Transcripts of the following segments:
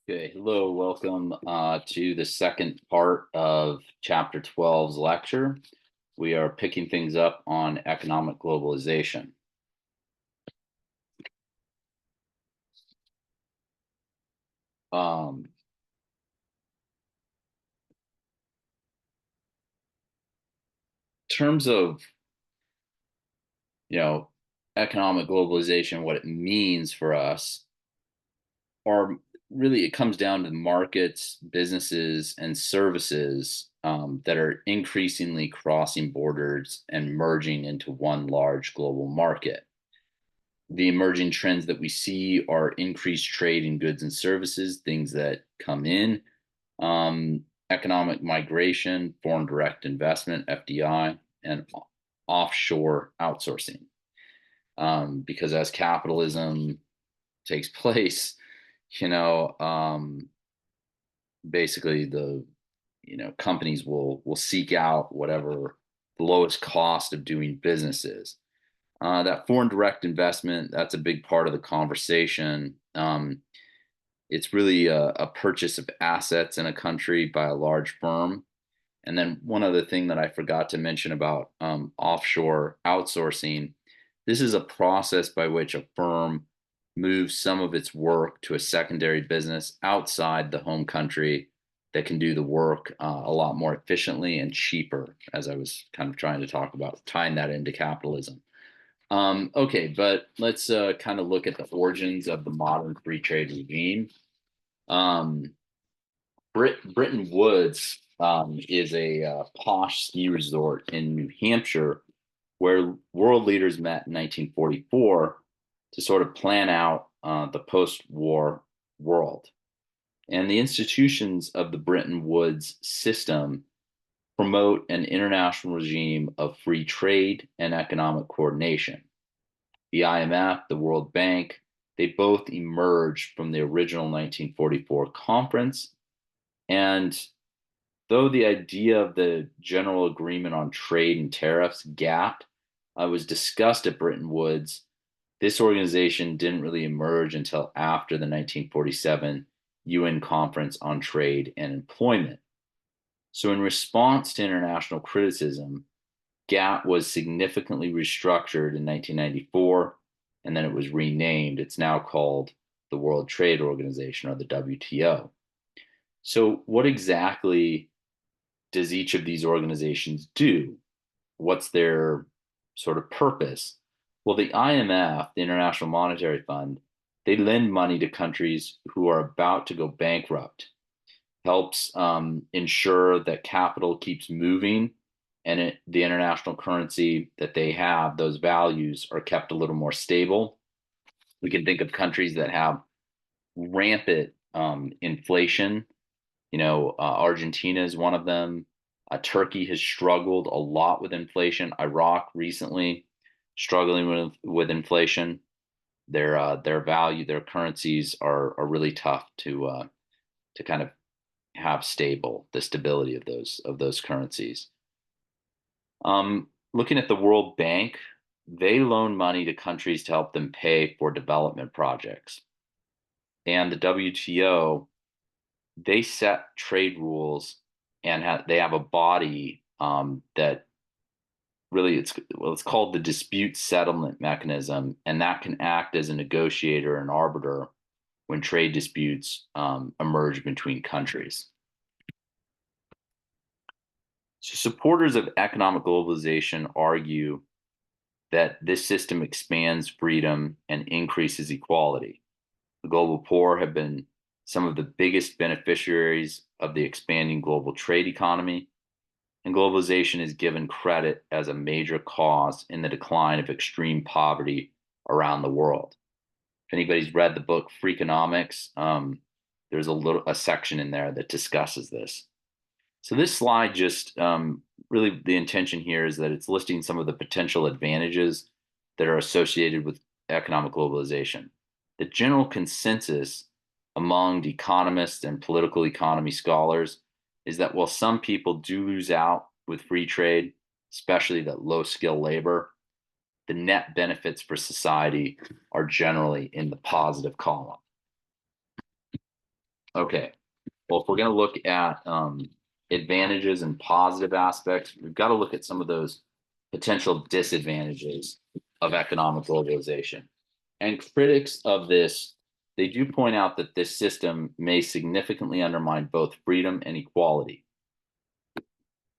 Okay, hello, welcome to the second part of Chapter 12's lecture. We are picking things up on economic globalization. In terms of, you know, economic globalization, what it means for us, or really it comes down to markets, businesses, and services that are increasingly crossing borders and merging into one large global market. The emerging trends that we see are increased trade in goods and services, things that come in, economic migration, foreign direct investment, FDI, and offshore outsourcing. Because as capitalism takes place, you know, basically the companies will seek out whatever the lowest cost of doing business is. That foreign direct investment, that's a big part of the conversation. It's really a purchase of assets in a country by a large firm. And then one other thing that I forgot to mention about offshore outsourcing, this is a process by which a firm moves some of its work to a secondary business outside the home country that can do the work a lot more efficiently and cheaper, as I was kind of trying to talk about, tying that into capitalism. Okay, but let's kind of look at the origins of the modern free trade regime. Um, Britton Woods is a posh ski resort in New Hampshire where world leaders met in 1944 to sort of plan out the post-war world. And the institutions of the Bretton Woods system promote an international regime of free trade and economic coordination. The IMF, the World Bank, they both emerged from the original 1944 conference. And though the idea of the General Agreement on Trade and Tariffs, GATT, was discussed at Bretton Woods, this organization didn't really emerge until after the 1947 UN Conference on Trade and Employment. So, in response to international criticism, GATT was significantly restructured in 1994, and then it was renamed. It's now called the World Trade Organization, or the WTO. So, what exactly does each of these organizations do? What's their sort of purpose? Well, the IMF, the International Monetary Fund, they lend money to countries who are about to go bankrupt, helps ensure that capital keeps moving and the international currency that they have, those values are kept a little more stable. We can think of countries that have rampant inflation. Argentina is one of them. Turkey has struggled a lot with inflation. Iraq recently struggling with inflation. Their value, their currencies are really tough to kind of have the stability of those currencies. Looking at the World Bank, they loan money to countries to help them pay for development projects. And the WTO, they set trade rules and they have a body that really it's called the dispute settlement mechanism, and that can act as a negotiator and arbiter when trade disputes emerge between countries. So supporters of economic globalization argue that this system expands freedom and increases equality. The global poor have been some of the biggest beneficiaries of the expanding global trade economy, and globalization is given credit as a major cause in the decline of extreme poverty around the world. If anybody's read the book Freakonomics, there's a section in there that discusses this. So this slide just really the intention here is that it's listing some of the potential advantages that are associated with economic globalization. The general consensus among economists and political economy scholars is that while some people do lose out with free trade, especially that low skill labor, the net benefits for society are generally in the positive column. Okay. Well, if we're going to look at advantages and positive aspects, we've got to look at some of those potential disadvantages of economic globalization. And critics of this, they do point out that this system may significantly undermine both freedom and equality.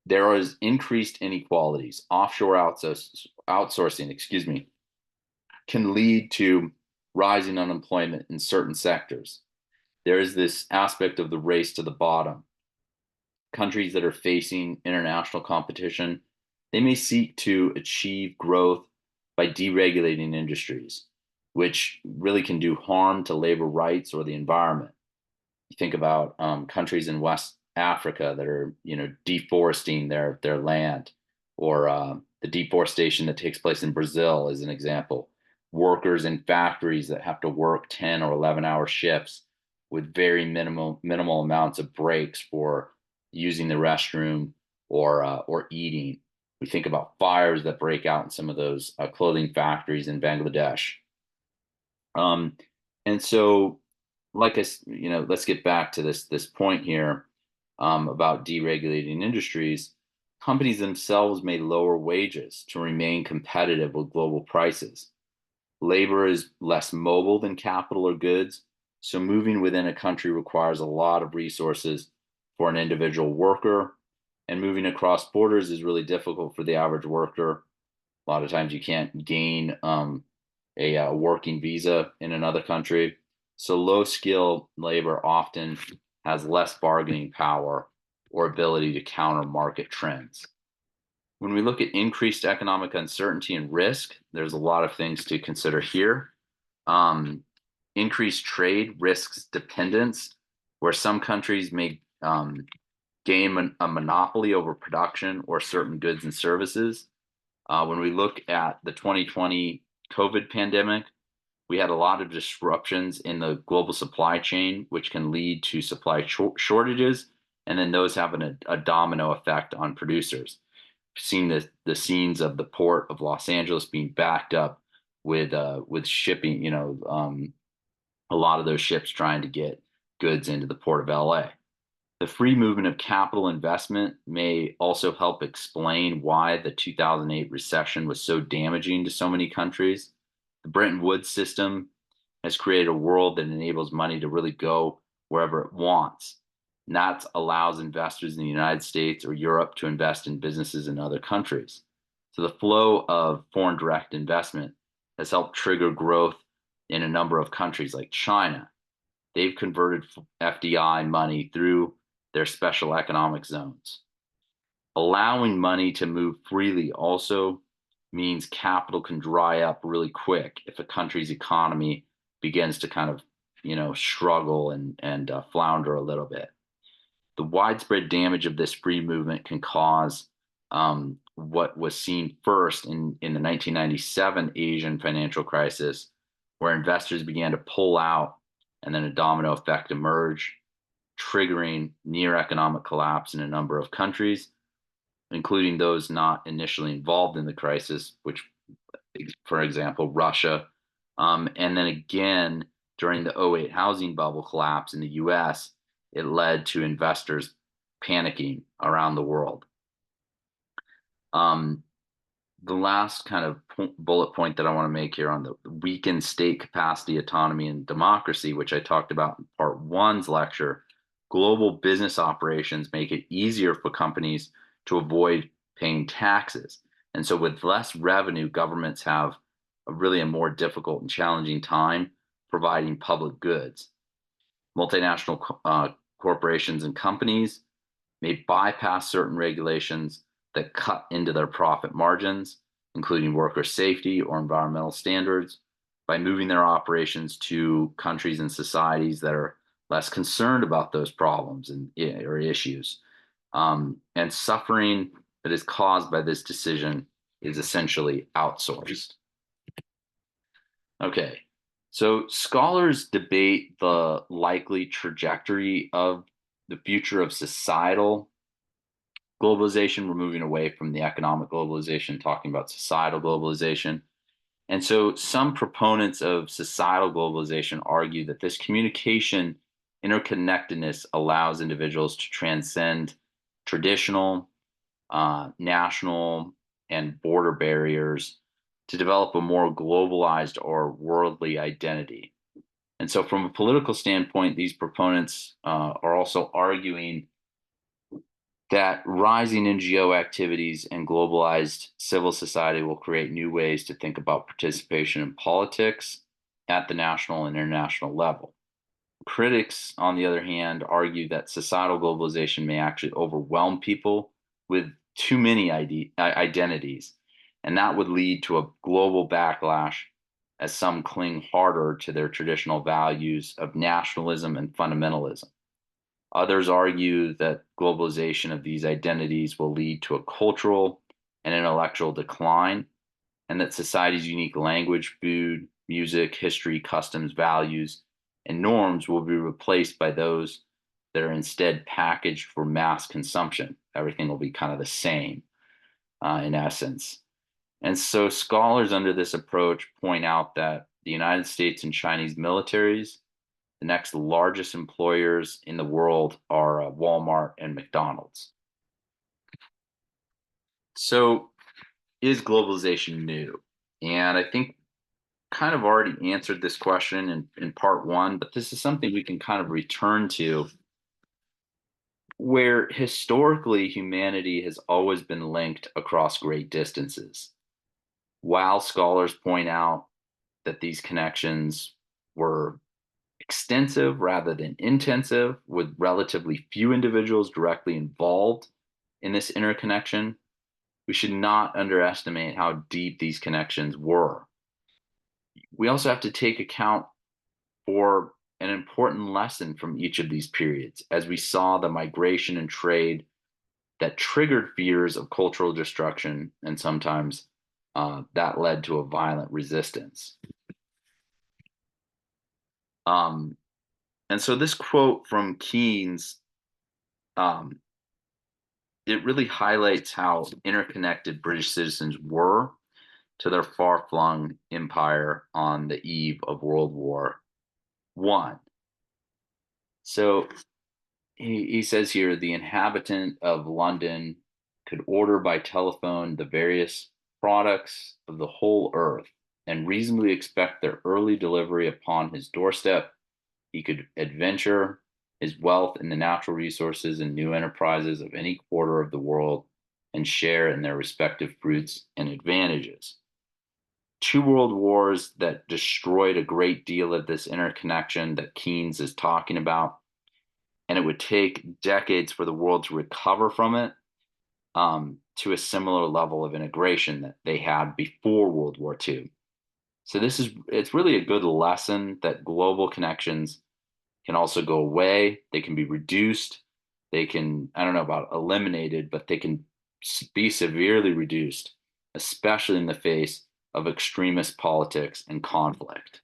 There is increased inequalities. Offshore outsourcing, can lead to rising unemployment in certain sectors. There is this aspect of the race to the bottom. Countries that are facing international competition, they may seek to achieve growth by deregulating industries, which really can do harm to labor rights or the environment. You think about countries in West Africa that are, deforesting their land, or the deforestation that takes place in Brazil, as an example. Workers in factories that have to work 10 or 11-hour shifts with very minimal amounts of breaks for using the restroom or eating. We think about fires that break out in some of those clothing factories in Bangladesh. Um, and so, let's get back to this point here about deregulating industries. Companies themselves may lower wages to remain competitive with global prices. Labor is less mobile than capital or goods, so moving within a country requires a lot of resources for an individual worker, and moving across borders is really difficult for the average worker. A lot of times you can't gain a working visa in another country. So low skill labor often has less bargaining power or ability to counter market trends. When we look at increased economic uncertainty and risk, there's a lot of things to consider here. Um, Increased trade risks dependence, where some countries may gain a monopoly over production or certain goods and services. When we look at the 2020 COVID pandemic, we had a lot of disruptions in the global supply chain, which can lead to supply shortages, and then those have a domino effect on producers. We've seen the scenes of the port of Los Angeles being backed up with shipping. A lot of those ships trying to get goods into the port of LA. The free movement of capital investment may also help explain why the 2008 recession was so damaging to so many countries. The Bretton Woods system has created a world that enables money to really go wherever it wants. And that allows investors in the United States or Europe to invest in businesses in other countries. So the flow of foreign direct investment has helped trigger growth in a number of countries like China. They've converted FDI money through their special economic zones. Allowing money to move freely also means capital can dry up really quick if a country's economy begins to kind of, struggle and flounder a little bit. The widespread damage of this free movement can cause what was seen first in the 1997 Asian financial crisis, where investors began to pull out and then a domino effect emerged, triggering near economic collapse in a number of countries, including those not initially involved in the crisis, which, for example, Russia. And then again, during the '08 housing bubble collapse in the US, it led to investors panicking around the world. The last kind of bullet point that I want to make here on the weakened state capacity, autonomy, and democracy, which I talked about in part one's lecture. Global business operations make it easier for companies to avoid paying taxes. And so with less revenue, governments have a more difficult and challenging time providing public goods. Multinational corporations and companies may bypass certain regulations that cut into their profit margins, including worker safety or environmental standards, by moving their operations to countries and societies that are less concerned about those problems or issues. And suffering that is caused by this decision is essentially outsourced. Okay, so scholars debate the likely trajectory of the future of societal globalization. We're moving away from the economic globalization, talking about societal globalization. And so some proponents of societal globalization argue that this communication Interconnectedness allows individuals to transcend traditional, national, and border barriers to develop a more globalized or worldly identity. And so, from a political standpoint, these proponents are also arguing that rising NGO activities and globalized civil society will create new ways to think about participation in politics at the national and international level. Critics, on the other hand, argue that societal globalization may actually overwhelm people with too many identities, and that would lead to a global backlash as some cling harder to their traditional values of nationalism and fundamentalism. Others argue that globalization of these identities will lead to a cultural and intellectual decline, and that society's unique language, food, music, history, customs, values, and norms will be replaced by those that are instead packaged for mass consumption. Everything will be kind of the same in essence. And so scholars under this approach point out that the United States and Chinese militaries, the next largest employers in the world, are Walmart and McDonald's. So is globalization new? And I think kind of already answered this question in part one, but this is something we can kind of return to, where historically humanity has always been linked across great distances. While scholars point out that these connections were extensive rather than intensive, with relatively few individuals directly involved in this interconnection, we should not underestimate how deep these connections were. We also have to take account for an important lesson from each of these periods, as we saw the migration and trade that triggered fears of cultural destruction, and sometimes that led to a violent resistance. Um, and so this quote from Keynes, um, it really highlights how interconnected British citizens were to their far-flung empire on the eve of World War I. So he says here, the inhabitant of London could order by telephone the various products of the whole earth and reasonably expect their early delivery upon his doorstep. He could adventure his wealth in the natural resources and new enterprises of any quarter of the world and share in their respective fruits and advantages. Two world wars that destroyed a great deal of this interconnection that Keynes is talking about, and it would take decades for the world to recover from it, to a similar level of integration that they had before World War II. So it's really a good lesson that global connections can also go away. They can be reduced. They can, I don't know about eliminated, but they can be severely reduced, especially in the face of extremist politics and conflict.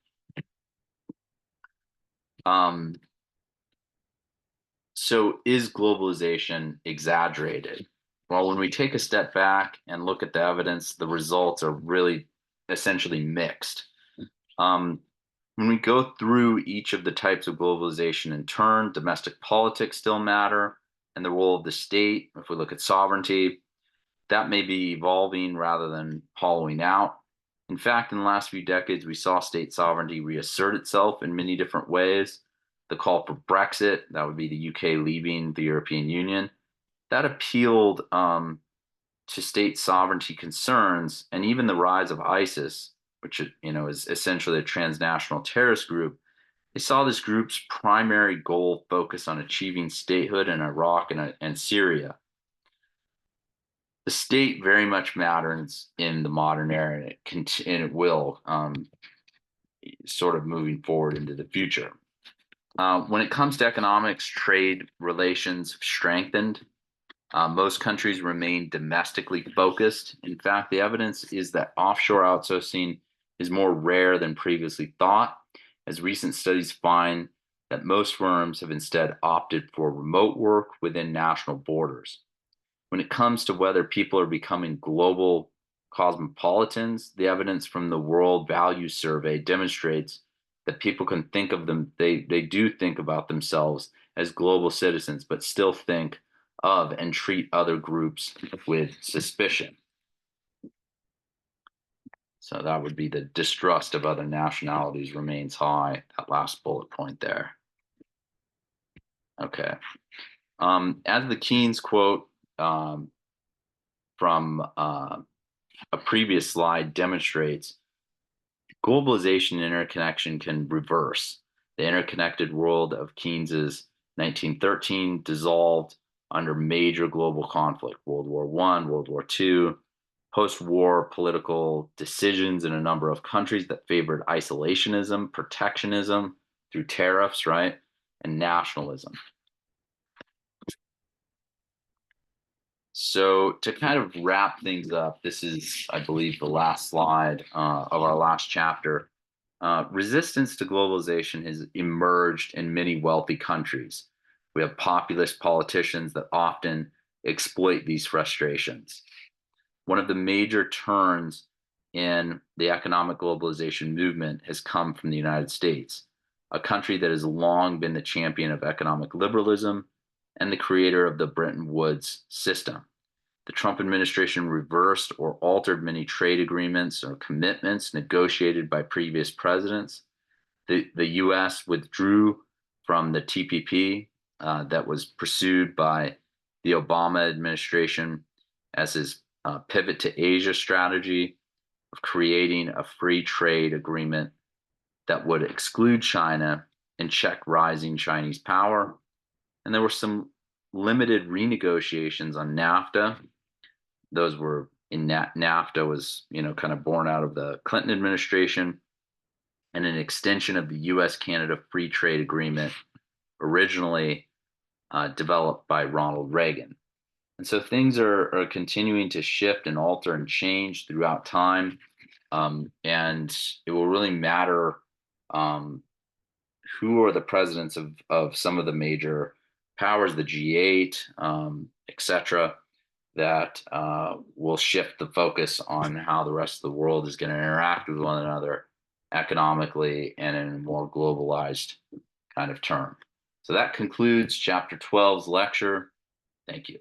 So is globalization exaggerated? Well, when we take a step back and look at the evidence, the results are really essentially mixed. Um, when we go through each of the types of globalization in turn, domestic politics still matter, and the role of the state, if we look at sovereignty, that may be evolving rather than hollowing out. In fact, in the last few decades, we saw state sovereignty reassert itself in many different ways. The call for Brexit, that would be the UK leaving the European Union, that appealed to state sovereignty concerns, and even the rise of ISIS, which is essentially a transnational terrorist group. They saw this group's primary goal focus on achieving statehood in Iraq and Syria. The state very much matters in the modern era, and it will, sort of moving forward into the future. When it comes to economics, trade relations have strengthened. Most countries remain domestically focused. In fact, the evidence is that offshore outsourcing is more rare than previously thought, as recent studies find that most firms have instead opted for remote work within national borders. When it comes to whether people are becoming global cosmopolitans, the evidence from the World Values Survey demonstrates that people can think of them, they do think about themselves as global citizens, but still think of and treat other groups with suspicion. So that would be the distrust of other nationalities remains high, that last bullet point there. Okay. As the Keynes quote from a previous slide demonstrates, globalization and interconnection can reverse. The interconnected world of Keynes's 1913 dissolved under major global conflict, World War I, World War II, post-war political decisions in a number of countries that favored isolationism, protectionism through tariffs, right, and nationalism. So to kind of wrap things up, this is, I believe, the last slide of our last chapter. Resistance to globalization has emerged in many wealthy countries. We have populist politicians that often exploit these frustrations. One of the major turns in the economic globalization movement has come from the United States, a country that has long been the champion of economic liberalism and the creator of the Bretton Woods system. The Trump administration reversed or altered many trade agreements or commitments negotiated by previous presidents. The US withdrew from the TPP that was pursued by the Obama administration as his pivot to Asia strategy of creating a free trade agreement that would exclude China and check rising Chinese power. And there were some limited renegotiations on NAFTA. Those were in NAFTA was, kind of born out of the Clinton administration, and an extension of the US-Canada Free Trade Agreement, originally developed by Ronald Reagan. And so things are continuing to shift and alter and change throughout time. And it will really matter who are the presidents of some of the major powers, the G8, et cetera, that will shift the focus on how the rest of the world is going to interact with one another economically and in a more globalized kind of term. So that concludes chapter 12's lecture. Thank you.